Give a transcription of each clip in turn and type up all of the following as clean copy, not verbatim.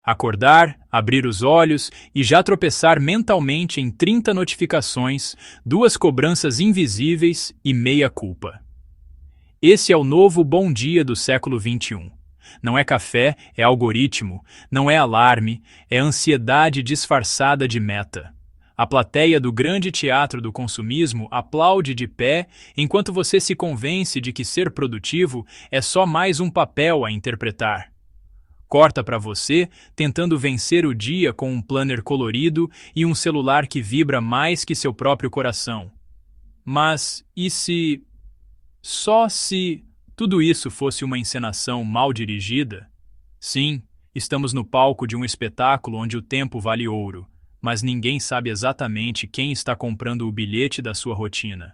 Acordar, abrir os olhos e já tropeçar mentalmente em 30 notificações, 2 cobranças invisíveis e meia culpa. Esse é o novo bom dia do século XXI. Não é café, é algoritmo, não é alarme, é ansiedade disfarçada de meta. A plateia do grande teatro do consumismo aplaude de pé enquanto você se convence de que ser produtivo é só mais um papel a interpretar. Corta para você, tentando vencer o dia com um planner colorido e um celular que vibra mais que seu próprio coração. Mas e se... só se tudo isso fosse uma encenação mal dirigida? Sim, estamos no palco de um espetáculo onde o tempo vale ouro, mas ninguém sabe exatamente quem está comprando o bilhete da sua rotina.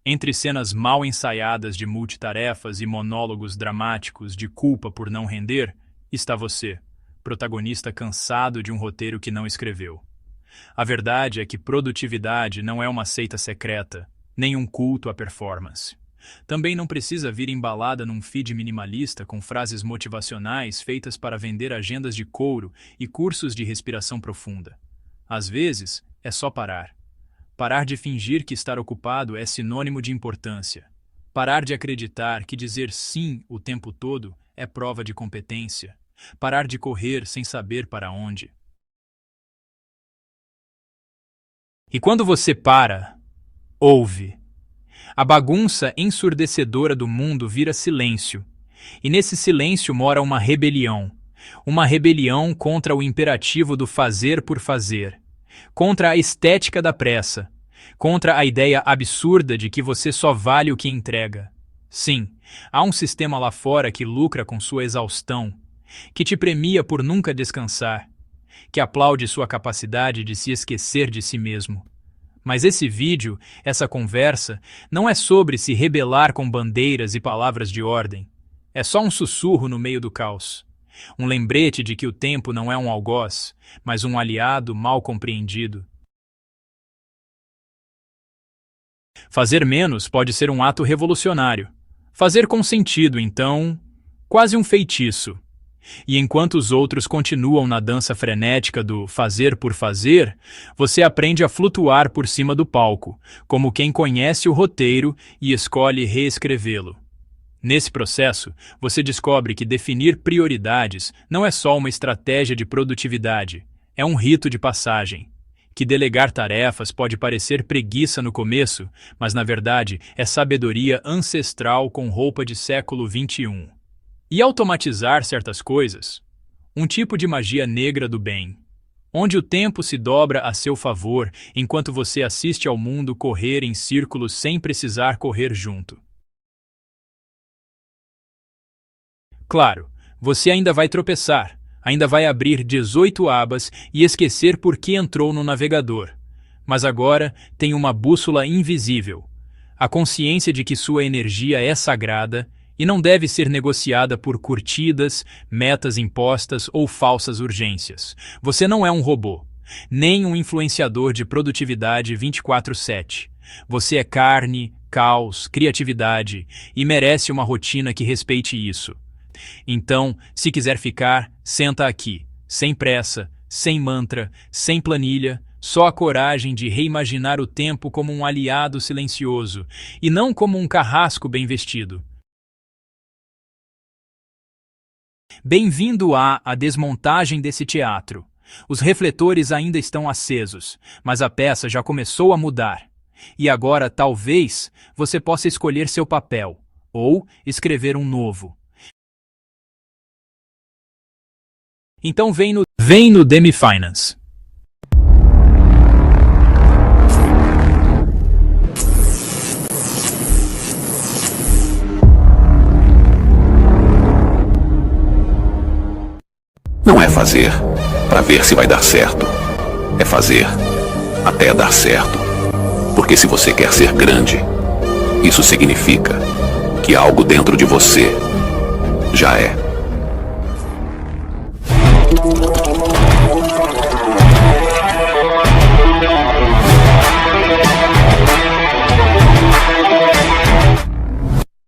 Entre cenas mal ensaiadas de multitarefas e monólogos dramáticos de culpa por não render, está você, protagonista cansado de um roteiro que não escreveu. A verdade é que produtividade não é uma seita secreta, nem um culto à performance. Também não precisa vir embalada num feed minimalista com frases motivacionais feitas para vender agendas de couro e cursos de respiração profunda. Às vezes, é só parar. Parar de fingir que estar ocupado é sinônimo de importância. Parar de acreditar que dizer sim o tempo todo é prova de competência. Parar de correr sem saber para onde. E quando você para, ouve. A bagunça ensurdecedora do mundo vira silêncio. E nesse silêncio mora uma rebelião. Uma rebelião contra o imperativo do fazer por fazer. Contra a estética da pressa. Contra a ideia absurda de que você só vale o que entrega. Sim, há um sistema lá fora que lucra com sua exaustão, que te premia por nunca descansar, que aplaude sua capacidade de se esquecer de si mesmo. Mas esse vídeo, essa conversa, não é sobre se rebelar com bandeiras e palavras de ordem. É só um sussurro no meio do caos. Um lembrete de que o tempo não é um algoz, mas um aliado mal compreendido. Fazer menos pode ser um ato revolucionário. Fazer com sentido, então, quase um feitiço. E enquanto os outros continuam na dança frenética do fazer por fazer, você aprende a flutuar por cima do palco, como quem conhece o roteiro e escolhe reescrevê-lo. Nesse processo, você descobre que definir prioridades não é só uma estratégia de produtividade, é um rito de passagem. Que delegar tarefas pode parecer preguiça no começo, mas na verdade é sabedoria ancestral com roupa de século XXI. E automatizar certas coisas? Um tipo de magia negra do bem, onde o tempo se dobra a seu favor enquanto você assiste ao mundo correr em círculos sem precisar correr junto. Claro, você ainda vai tropeçar, ainda vai abrir 18 abas e esquecer por que entrou no navegador. Mas agora tem uma bússola invisível, a consciência de que sua energia é sagrada e não deve ser negociada por curtidas, metas impostas ou falsas urgências. Você não é um robô, nem um influenciador de produtividade 24/7. Você é carne, caos, criatividade e merece uma rotina que respeite isso. Então, se quiser ficar, senta aqui, sem pressa, sem mantra, sem planilha, só a coragem de reimaginar o tempo como um aliado silencioso e não como um carrasco bem vestido. Bem-vindo à desmontagem desse teatro. Os refletores ainda estão acesos, mas a peça já começou a mudar. E agora, talvez, você possa escolher seu papel, ou escrever um novo. Então vem no Demi Finance. Não é fazer para ver se vai dar certo. É fazer até dar certo. Porque se você quer ser grande, isso significa que algo dentro de você já é.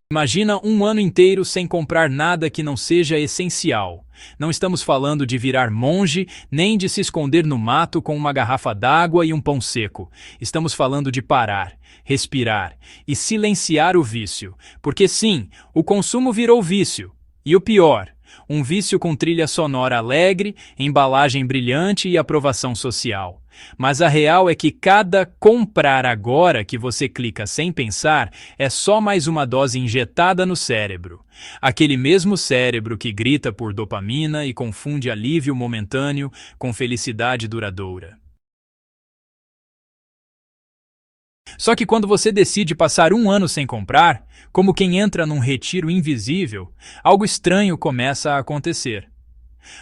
Imagina um ano inteiro sem comprar nada que não seja essencial. Não estamos falando de virar monge, nem de se esconder no mato com uma garrafa d'água e um pão seco. Estamos falando de parar, respirar e silenciar o vício. Porque sim, o consumo virou vício. E o pior, um vício com trilha sonora alegre, embalagem brilhante e aprovação social. Mas a real é que cada comprar agora que você clica sem pensar é só mais uma dose injetada no cérebro. Aquele mesmo cérebro que grita por dopamina e confunde alívio momentâneo com felicidade duradoura. Só que quando você decide passar um ano sem comprar, como quem entra num retiro invisível, algo estranho começa a acontecer.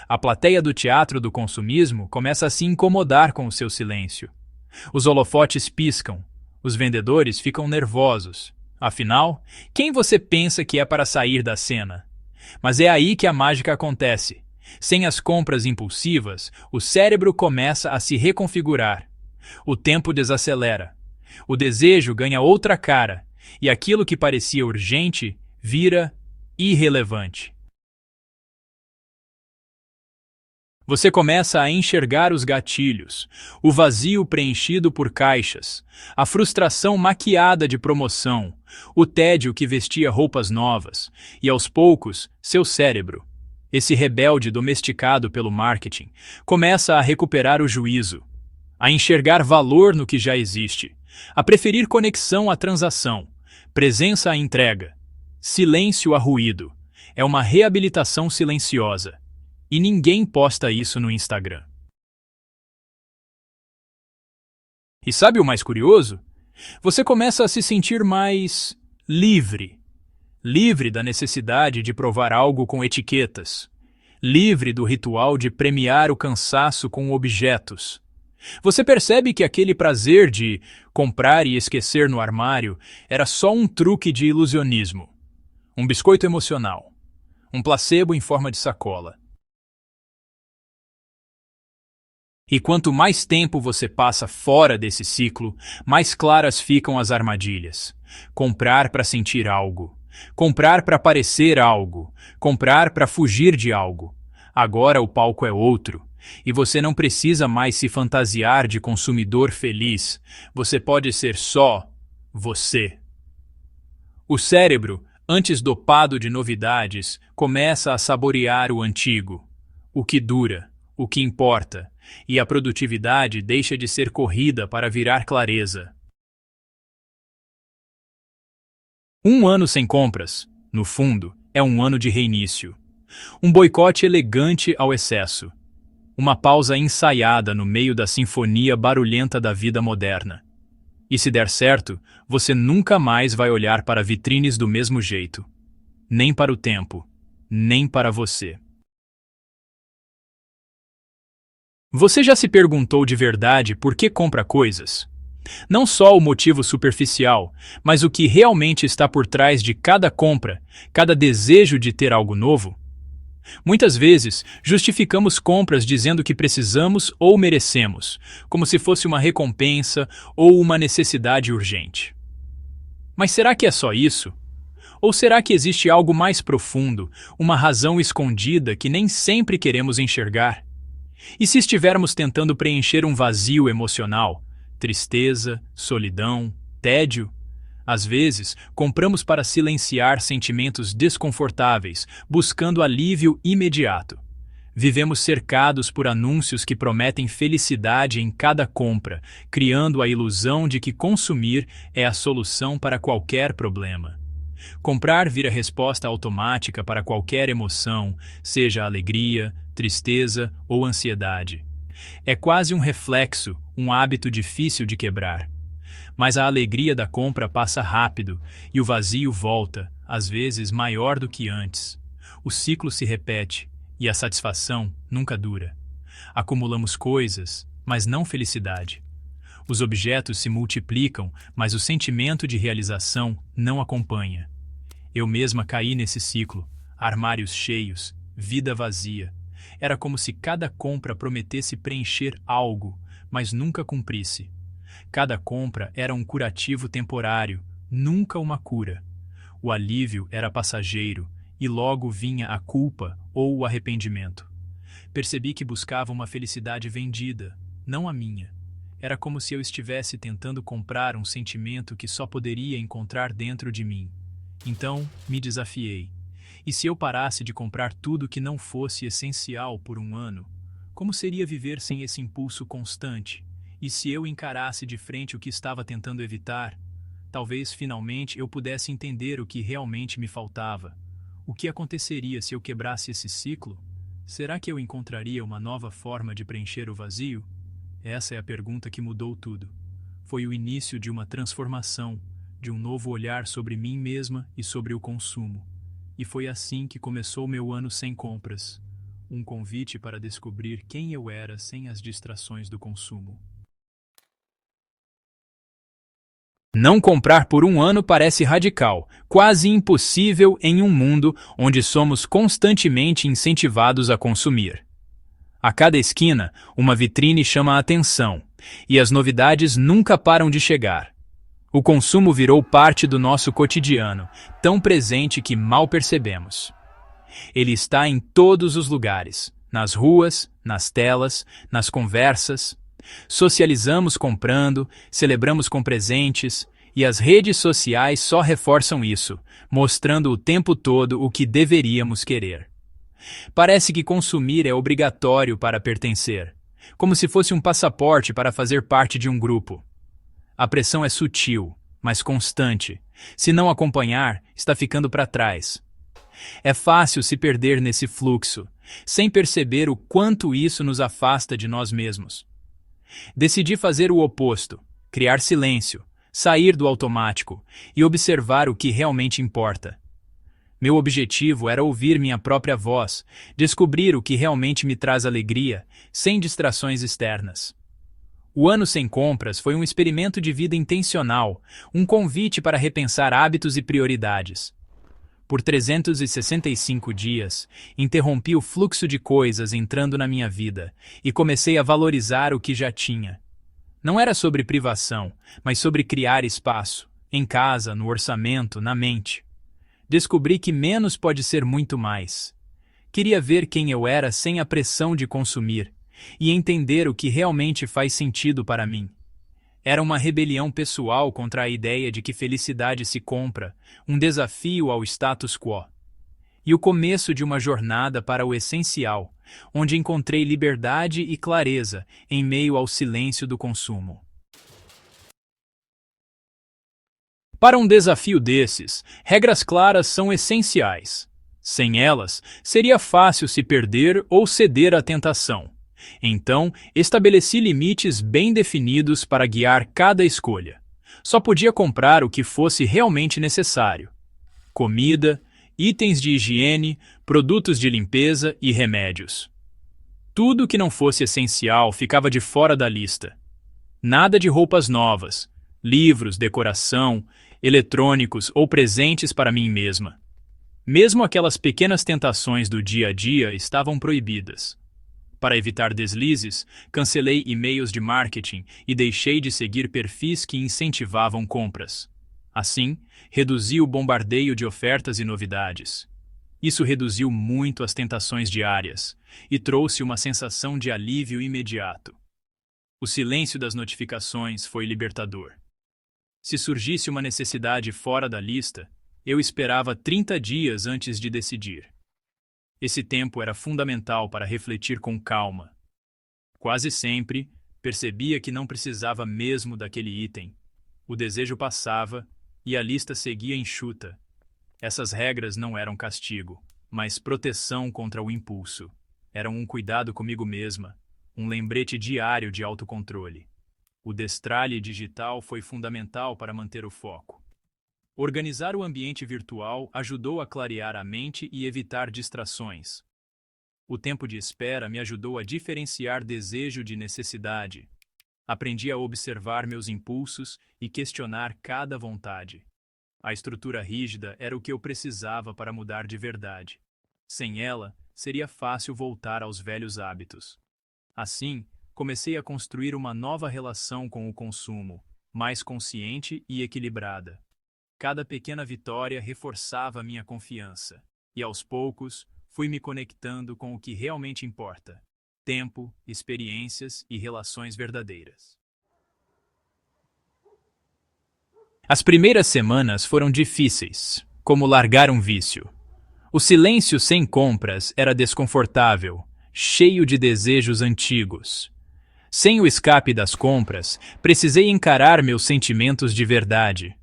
A plateia do teatro do consumismo começa a se incomodar com o seu silêncio. Os holofotes piscam, os vendedores ficam nervosos. Afinal, quem você pensa que é para sair da cena? Mas é aí que a mágica acontece. Sem as compras impulsivas, o cérebro começa a se reconfigurar. O tempo desacelera. O desejo ganha outra cara, e aquilo que parecia urgente vira irrelevante. Você começa a enxergar os gatilhos, o vazio preenchido por caixas, a frustração maquiada de promoção, o tédio que vestia roupas novas, e aos poucos, seu cérebro, esse rebelde domesticado pelo marketing, começa a recuperar o juízo, a enxergar valor no que já existe, a preferir conexão à transação, presença à entrega, silêncio a ruído. É uma reabilitação silenciosa. E ninguém posta isso no Instagram. E sabe o mais curioso? Você começa a se sentir mais livre. Livre da necessidade de provar algo com etiquetas. Livre do ritual de premiar o cansaço com objetos. Você percebe que aquele prazer de comprar e esquecer no armário era só um truque de ilusionismo. Um biscoito emocional. Um placebo em forma de sacola. E quanto mais tempo você passa fora desse ciclo, mais claras ficam as armadilhas. Comprar para sentir algo. Comprar para parecer algo. Comprar para fugir de algo. Agora o palco é outro. E você não precisa mais se fantasiar de consumidor feliz. Você pode ser só você. O cérebro, antes dopado de novidades, começa a saborear o antigo. O que dura, o que importa. E a produtividade deixa de ser corrida para virar clareza. Um ano sem compras, no fundo, é um ano de reinício. Um boicote elegante ao excesso. Uma pausa ensaiada no meio da sinfonia barulhenta da vida moderna. E se der certo, você nunca mais vai olhar para vitrines do mesmo jeito. Nem para o tempo, nem para você. Você já se perguntou de verdade por que compra coisas? Não só o motivo superficial, mas o que realmente está por trás de cada compra, cada desejo de ter algo novo? Muitas vezes, justificamos compras dizendo que precisamos ou merecemos, como se fosse uma recompensa ou uma necessidade urgente. Mas será que é só isso? Ou será que existe algo mais profundo, uma razão escondida que nem sempre queremos enxergar? E se estivermos tentando preencher um vazio emocional, tristeza, solidão, tédio? Às vezes, compramos para silenciar sentimentos desconfortáveis, buscando alívio imediato. Vivemos cercados por anúncios que prometem felicidade em cada compra, criando a ilusão de que consumir é a solução para qualquer problema. Comprar vira resposta automática para qualquer emoção, seja alegria, tristeza ou ansiedade. É quase um reflexo, um hábito difícil de quebrar. Mas a alegria da compra passa rápido e o vazio volta, às vezes maior do que antes. O ciclo se repete e a satisfação nunca dura. Acumulamos coisas, mas não felicidade. Os objetos se multiplicam, mas o sentimento de realização não acompanha. Eu mesma caí nesse ciclo, armários cheios, vida vazia. Era como se cada compra prometesse preencher algo, mas nunca cumprisse. Cada compra era um curativo temporário, nunca uma cura. O alívio era passageiro, e logo vinha a culpa ou o arrependimento. Percebi que buscava uma felicidade vendida, não a minha. Era como se eu estivesse tentando comprar um sentimento que só poderia encontrar dentro de mim. Então, me desafiei. E se eu parasse de comprar tudo que não fosse essencial por um ano? Como seria viver sem esse impulso constante? E se eu encarasse de frente o que estava tentando evitar? Talvez finalmente eu pudesse entender o que realmente me faltava. O que aconteceria se eu quebrasse esse ciclo? Será que eu encontraria uma nova forma de preencher o vazio? Essa é a pergunta que mudou tudo. Foi o início de uma transformação, de um novo olhar sobre mim mesma e sobre o consumo. E foi assim que começou meu ano sem compras. Um convite para descobrir quem eu era sem as distrações do consumo. Não comprar por um ano parece radical, quase impossível em um mundo onde somos constantemente incentivados a consumir. A cada esquina, uma vitrine chama a atenção, e as novidades nunca param de chegar. O consumo virou parte do nosso cotidiano, tão presente que mal percebemos. Ele está em todos os lugares, nas ruas, nas telas, nas conversas. Socializamos comprando, celebramos com presentes, e as redes sociais só reforçam isso, mostrando o tempo todo o que deveríamos querer. Parece que consumir é obrigatório para pertencer, como se fosse um passaporte para fazer parte de um grupo. A pressão é sutil, mas constante. Se não acompanhar, está ficando para trás. É fácil se perder nesse fluxo, sem perceber o quanto isso nos afasta de nós mesmos. Decidi fazer o oposto, criar silêncio, sair do automático e observar o que realmente importa. Meu objetivo era ouvir minha própria voz, descobrir o que realmente me traz alegria, sem distrações externas. O ano sem compras foi um experimento de vida intencional, um convite para repensar hábitos e prioridades. Por 365 dias, interrompi o fluxo de coisas entrando na minha vida e comecei a valorizar o que já tinha. Não era sobre privação, mas sobre criar espaço, em casa, no orçamento, na mente. Descobri que menos pode ser muito mais. Queria ver quem eu era sem a pressão de consumir e entender o que realmente faz sentido para mim. Era uma rebelião pessoal contra a ideia de que felicidade se compra, um desafio ao status quo. E o começo de uma jornada para o essencial, onde encontrei liberdade e clareza em meio ao silêncio do consumo. Para um desafio desses, regras claras são essenciais. Sem elas, seria fácil se perder ou ceder à tentação. Então, estabeleci limites bem definidos para guiar cada escolha. Só podia comprar o que fosse realmente necessário: comida, itens de higiene, produtos de limpeza e remédios. Tudo que não fosse essencial ficava de fora da lista. Nada de roupas novas, livros, decoração, eletrônicos ou presentes para mim mesma. Mesmo aquelas pequenas tentações do dia a dia estavam proibidas. Para evitar deslizes, cancelei e-mails de marketing e deixei de seguir perfis que incentivavam compras. Assim, reduzi o bombardeio de ofertas e novidades. Isso reduziu muito as tentações diárias e trouxe uma sensação de alívio imediato. O silêncio das notificações foi libertador. Se surgisse uma necessidade fora da lista, eu esperava 30 dias antes de decidir. Esse tempo era fundamental para refletir com calma. Quase sempre, percebia que não precisava mesmo daquele item. O desejo passava e a lista seguia enxuta. Essas regras não eram castigo, mas proteção contra o impulso. Eram um cuidado comigo mesma, um lembrete diário de autocontrole. O destralhe digital foi fundamental para manter o foco. Organizar o ambiente virtual ajudou a clarear a mente e evitar distrações. O tempo de espera me ajudou a diferenciar desejo de necessidade. Aprendi a observar meus impulsos e questionar cada vontade. A estrutura rígida era o que eu precisava para mudar de verdade. Sem ela, seria fácil voltar aos velhos hábitos. Assim, comecei a construir uma nova relação com o consumo, mais consciente e equilibrada. Cada pequena vitória reforçava minha confiança, e aos poucos fui me conectando com o que realmente importa: tempo, experiências e relações verdadeiras. As primeiras semanas foram difíceis, como largar um vício. O silêncio sem compras era desconfortável, cheio de desejos antigos. Sem o escape das compras, precisei encarar meus sentimentos de verdade.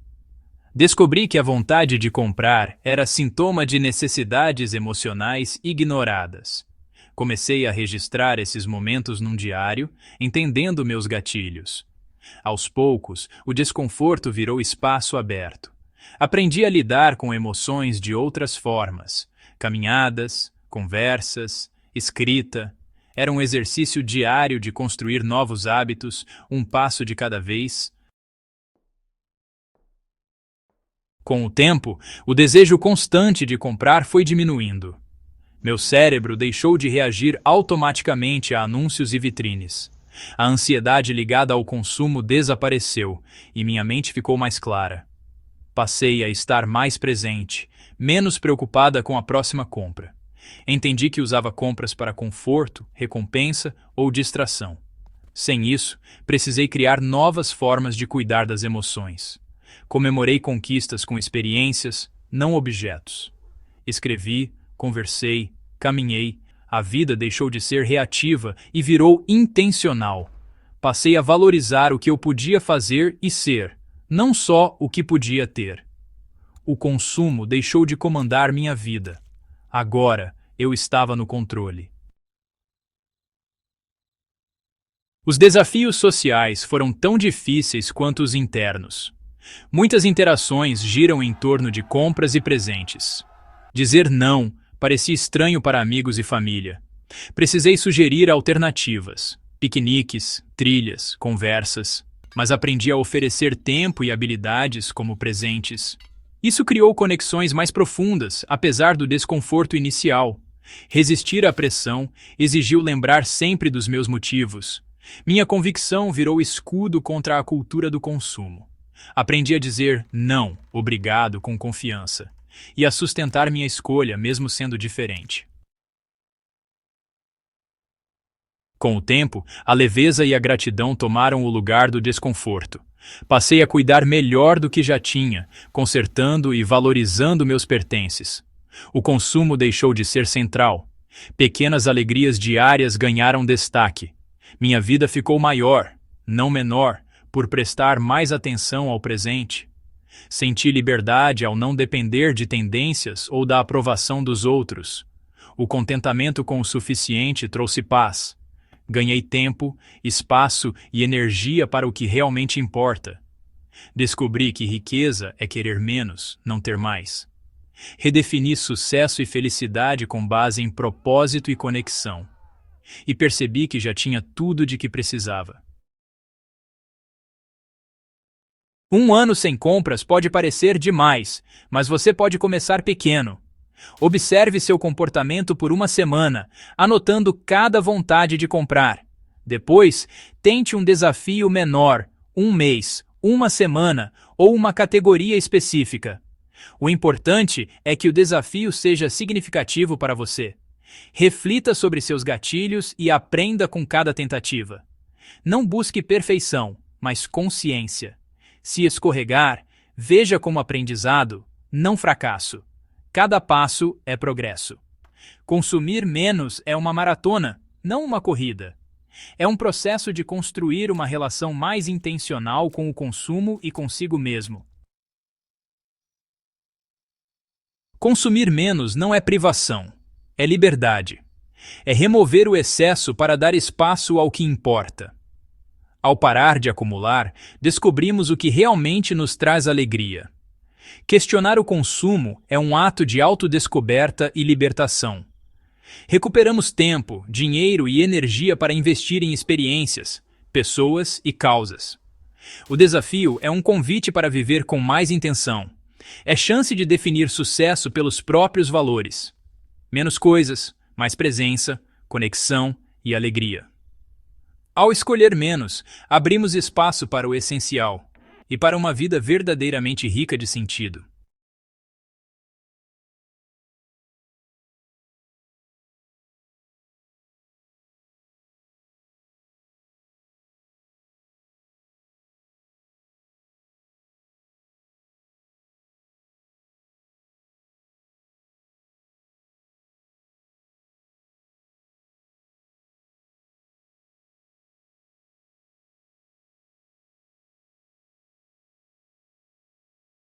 Descobri que a vontade de comprar era sintoma de necessidades emocionais ignoradas. Comecei a registrar esses momentos num diário, entendendo meus gatilhos. Aos poucos, o desconforto virou espaço aberto. Aprendi a lidar com emoções de outras formas: caminhadas, conversas, escrita. Era um exercício diário de construir novos hábitos, um passo de cada vez. Com o tempo, o desejo constante de comprar foi diminuindo. Meu cérebro deixou de reagir automaticamente a anúncios e vitrines. A ansiedade ligada ao consumo desapareceu e minha mente ficou mais clara. Passei a estar mais presente, menos preocupada com a próxima compra. Entendi que usava compras para conforto, recompensa ou distração. Sem isso, precisei criar novas formas de cuidar das emoções. Comemorei conquistas com experiências, não objetos. Escrevi, conversei, caminhei. A vida deixou de ser reativa e virou intencional. Passei a valorizar o que eu podia fazer e ser, não só o que podia ter. O consumo deixou de comandar minha vida. Agora, eu estava no controle. Os desafios sociais foram tão difíceis quanto os internos. Muitas interações giram em torno de compras e presentes. Dizer não parecia estranho para amigos e família. Precisei sugerir alternativas: piqueniques, trilhas, conversas, mas aprendi a oferecer tempo e habilidades como presentes. Isso criou conexões mais profundas, apesar do desconforto inicial. Resistir à pressão exigiu lembrar sempre dos meus motivos. Minha convicção virou escudo contra a cultura do consumo. Aprendi a dizer não, obrigado com confiança, e a sustentar minha escolha mesmo sendo diferente. Com o tempo, a leveza e a gratidão tomaram o lugar do desconforto. Passei a cuidar melhor do que já tinha, consertando e valorizando meus pertences. O consumo deixou de ser central. Pequenas alegrias diárias ganharam destaque. Minha vida ficou maior, não menor, por prestar mais atenção ao presente. Senti liberdade ao não depender de tendências ou da aprovação dos outros. O contentamento com o suficiente trouxe paz. Ganhei tempo, espaço e energia para o que realmente importa. Descobri que riqueza é querer menos, não ter mais. Redefini sucesso e felicidade com base em propósito e conexão. E percebi que já tinha tudo de que precisava. Um ano sem compras pode parecer demais, mas você pode começar pequeno. Observe seu comportamento por uma semana, anotando cada vontade de comprar. Depois, tente um desafio menor, um mês, uma semana ou uma categoria específica. O importante é que o desafio seja significativo para você. Reflita sobre seus gatilhos e aprenda com cada tentativa. Não busque perfeição, mas consciência. Se escorregar, veja como aprendizado, não fracasso. Cada passo é progresso. Consumir menos é uma maratona, não uma corrida. É um processo de construir uma relação mais intencional com o consumo e consigo mesmo. Consumir menos não é privação, é liberdade. É remover o excesso para dar espaço ao que importa. Ao parar de acumular, descobrimos o que realmente nos traz alegria. Questionar o consumo é um ato de autodescoberta e libertação. Recuperamos tempo, dinheiro e energia para investir em experiências, pessoas e causas. O desafio é um convite para viver com mais intenção. É chance de definir sucesso pelos próprios valores. Menos coisas, mais presença, conexão e alegria. Ao escolher menos, abrimos espaço para o essencial. e para uma vida verdadeiramente rica de sentido.